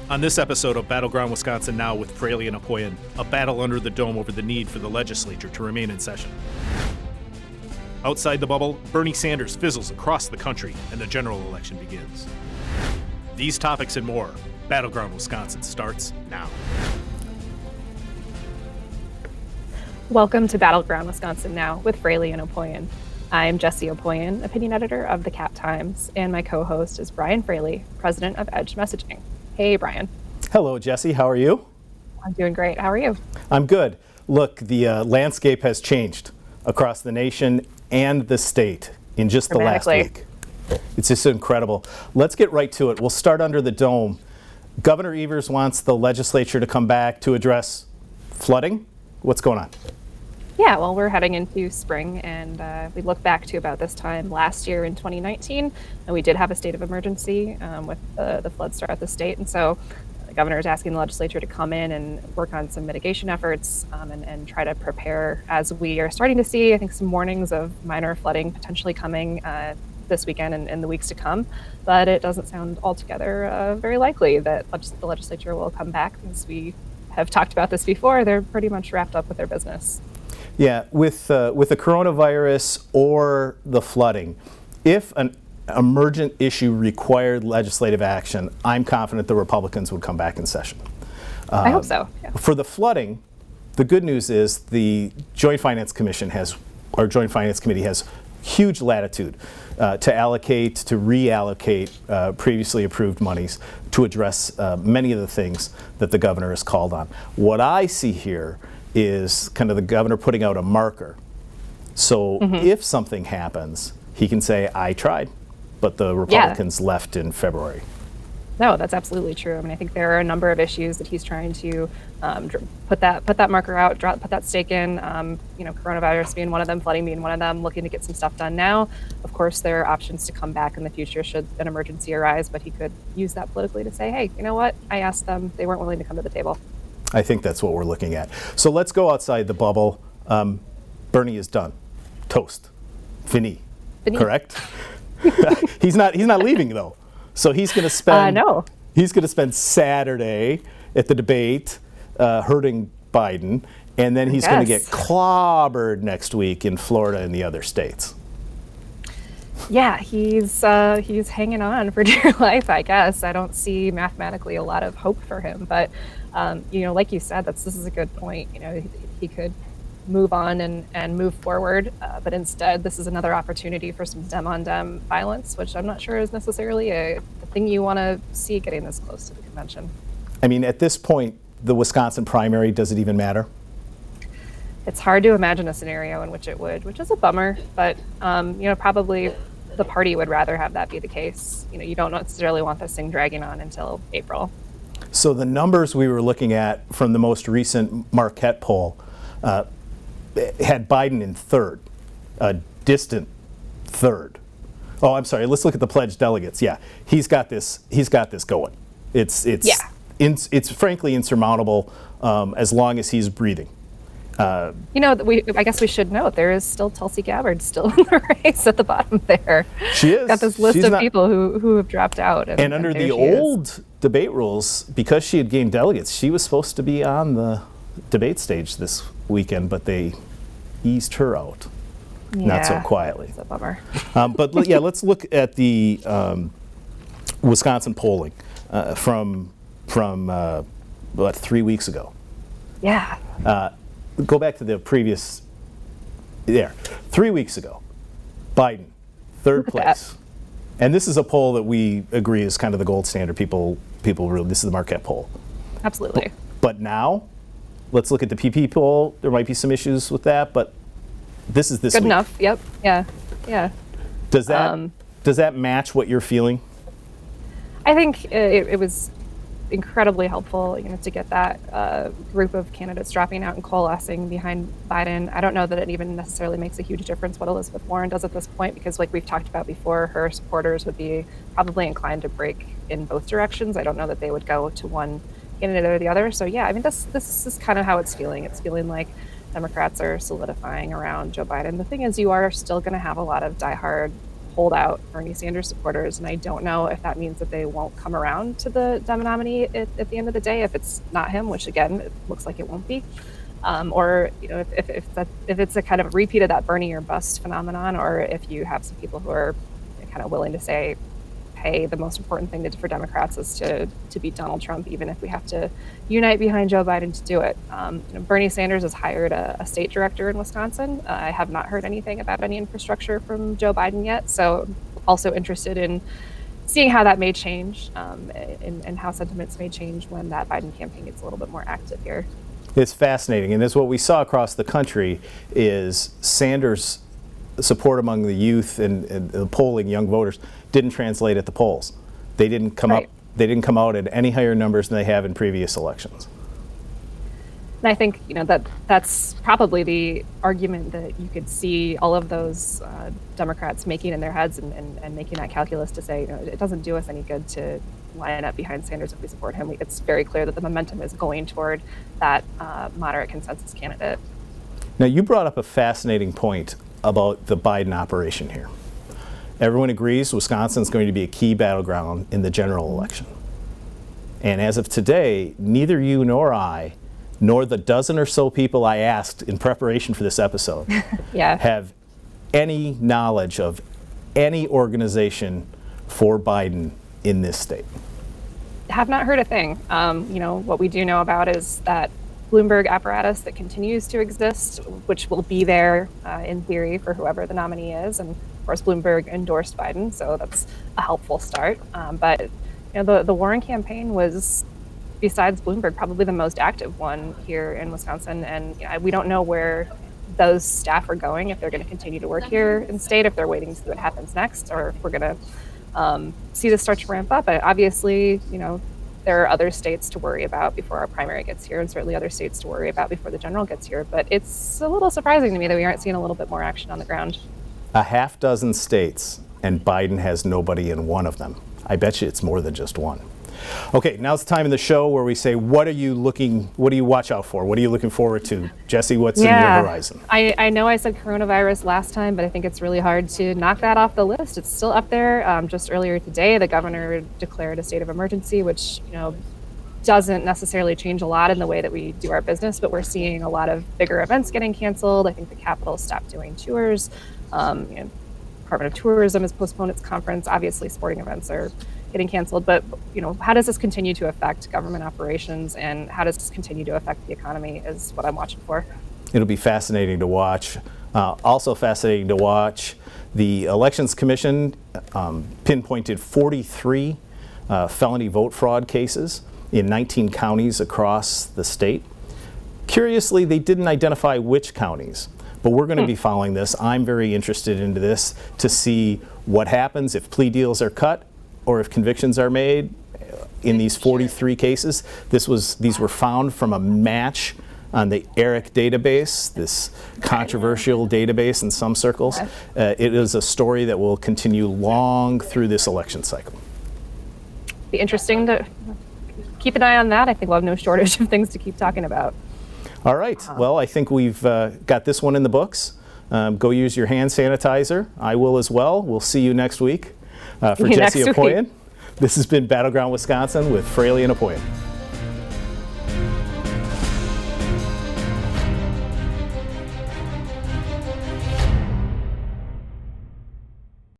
On this episode of Battleground Wisconsin Now with Fraley and Opoien, a battle under the dome over the need for the legislature to remain in session. Outside the bubble, Bernie Sanders fizzles across the country and the general election begins. These topics and more, Battleground Wisconsin starts now. Welcome to Battleground Wisconsin Now with Fraley and Opoien. I'm Jessie Opoien, opinion editor of the Cap Times, and my co-host is Brian Fraley, president of Edge Messaging. Hey, Brian. Hello, Jessie. How are you? I'm doing great. How are you? I'm good. Look, the landscape has changed across the nation and the state in just the last week. It's just incredible. Let's get right to it. We'll start under the dome. Governor Evers wants the legislature to come back to address flooding. What's going on? Yeah, well, we're heading into spring, and we look back to about this time last year in 2019, and we did have a state of emergency with the floods throughout the state. And so the governor is asking the legislature to come in and work on some mitigation efforts and try to prepare, as we are starting to see, I think, some warnings of minor flooding potentially coming this weekend and the weeks to come. But it doesn't sound altogether very likely that the legislature will come back, because we have talked about this before. They're pretty much wrapped up with their business. Yeah, with the coronavirus or the flooding, if an emergent issue required legislative action, I'm confident the Republicans would come back in session. I hope so. Yeah. For the flooding, the good news is the Joint Finance Committee has huge latitude to reallocate previously approved monies to address many of the things that the governor has called on. What I see here is kind of the governor putting out a marker. So if something happens, he can say, I tried, but the Republicans left in February. No, that's absolutely true. I mean, I think there are a number of issues that he's trying to put that marker out, put that stake in. Coronavirus being one of them, flooding being one of them, looking to get some stuff done now. Of course, there are options to come back in the future should an emergency arise, but he could use that politically to say, hey, you know what? I asked them. They weren't willing to come to the table. I think that's what we're looking at. So let's go outside the bubble. Bernie is done. Toast. Fini. Correct? He's not leaving though. So he's going to spend He's going to spend Saturday at the debate hurting Biden, and then he's going to get clobbered next week in Florida and the other states. Yeah, he's hanging on for dear life, I guess. I don't see mathematically a lot of hope for him, but like you said, this is a good point. He could move on and move forward, but instead this is another opportunity for some dem-on-dem violence, which I'm not sure is necessarily the thing you want to see getting this close to the convention. I mean, at this point, the Wisconsin primary, does it even matter? It's hard to imagine a scenario in which it would, which is a bummer, but probably the party would rather have that be the case. You don't necessarily want this thing dragging on until April. So the numbers we were looking at from the most recent Marquette poll had Biden in third, a distant third. Oh, I'm sorry. Let's look at the pledged delegates. Yeah, he's got this going. It's frankly insurmountable as long as he's breathing. I guess we should note there is still Tulsi Gabbard still in the race at the bottom there. She is. Got this list of people who have dropped out. And under the old debate rules, because she had gained delegates, she was supposed to be on the debate stage this weekend, but they eased her out. Not so quietly. It's a bummer. But let's look at the Wisconsin polling from 3 weeks ago. Yeah. Go back to the previous. 3 weeks ago, Biden, third place, and this is a poll that we agree is kind of the gold standard. People really. This is the Marquette poll. Absolutely. But now, let's look at the PP poll. There might be some issues with that, but this is this good week. Enough. Yep. Yeah. Does that match what you're feeling? I think it was incredibly helpful, to get that group of candidates dropping out and coalescing behind Biden. I don't know that it even necessarily makes a huge difference what Elizabeth Warren does at this point, because like we've talked about before, her supporters would be probably inclined to break in both directions. I don't know that they would go to one candidate or the other. So yeah, I mean, this is kind of how it's feeling. It's feeling like Democrats are solidifying around Joe Biden. The thing is, you are still going to have a lot of diehard hold out Bernie Sanders supporters, and I don't know if that means that they won't come around to the Dem nominee at the end of the day if it's not him, which again it looks like it won't be, or if it's a kind of repeat of that Bernie or bust phenomenon, or if you have some people who are kind of willing to say, hey, the most important thing for Democrats is to beat Donald Trump, even if we have to unite behind Joe Biden to do it. Bernie Sanders has hired a state director in Wisconsin. I have not heard anything about any infrastructure from Joe Biden yet, so also interested in seeing how that may change and how sentiments may change when that Biden campaign gets a little bit more active here. It's fascinating, and that's what we saw across the country is Sanders' support among the youth and the polling young voters didn't translate at the polls. They didn't come up. They didn't come out at any higher numbers than they have in previous elections. And I think that's probably the argument that you could see all of those Democrats making in their heads and making that calculus to say, it doesn't do us any good to line up behind Sanders if we support him. It's very clear that the momentum is going toward that moderate consensus candidate. Now, you brought up a fascinating point about the Biden operation here. Everyone agrees Wisconsin is going to be a key battleground in the general election. And as of today, neither you nor I, nor the dozen or so people I asked in preparation for this episode, have any knowledge of any organization for Biden in this state. Have not heard a thing. What we do know about is that Bloomberg apparatus that continues to exist, which will be there in theory for whoever the nominee is. And of course, Bloomberg endorsed Biden, so that's a helpful start. But the Warren campaign was, besides Bloomberg, probably the most active one here in Wisconsin. And we don't know where those staff are going, if they're going to continue to work here in state, if they're waiting to see what happens next, or if we're going to see this start to ramp up. But obviously, there are other states to worry about before our primary gets here, and certainly other states to worry about before the general gets here. But it's a little surprising to me that we aren't seeing a little bit more action on the ground. A half dozen states, and Biden has nobody in one of them. I bet you it's more than just one. Okay, now's the time in the show where we say, what do you watch out for? What are you looking forward to? Jessie, what's in your horizon? I know I said coronavirus last time, but I think it's really hard to knock that off the list. It's still up there. Just earlier today, the governor declared a state of emergency, which, doesn't necessarily change a lot in the way that we do our business, but we're seeing a lot of bigger events getting canceled. I think the Capitol stopped doing tours. Department of Tourism has postponed its conference. Obviously, sporting events are getting canceled, but how does this continue to affect government operations, and how does this continue to affect the economy is what I'm watching for. It'll be fascinating to watch. Also fascinating to watch, the Elections Commission pinpointed 43 felony vote fraud cases in 19 counties across the state. Curiously, they didn't identify which counties, but we're going to be following this. I'm very interested into this to see what happens if plea deals are cut or if convictions are made in these 43 cases. These were found from a match on the ERIC database, this controversial database in some circles. It is a story that will continue long through this election cycle. Be interesting to keep an eye on that. I think we'll have no shortage of things to keep talking about. All right. Well, I think we've got this one in the books. Go use your hand sanitizer. I will as well. We'll see you next week. For Jessie Opoien, this has been Battleground Wisconsin with Fraley and Opoien.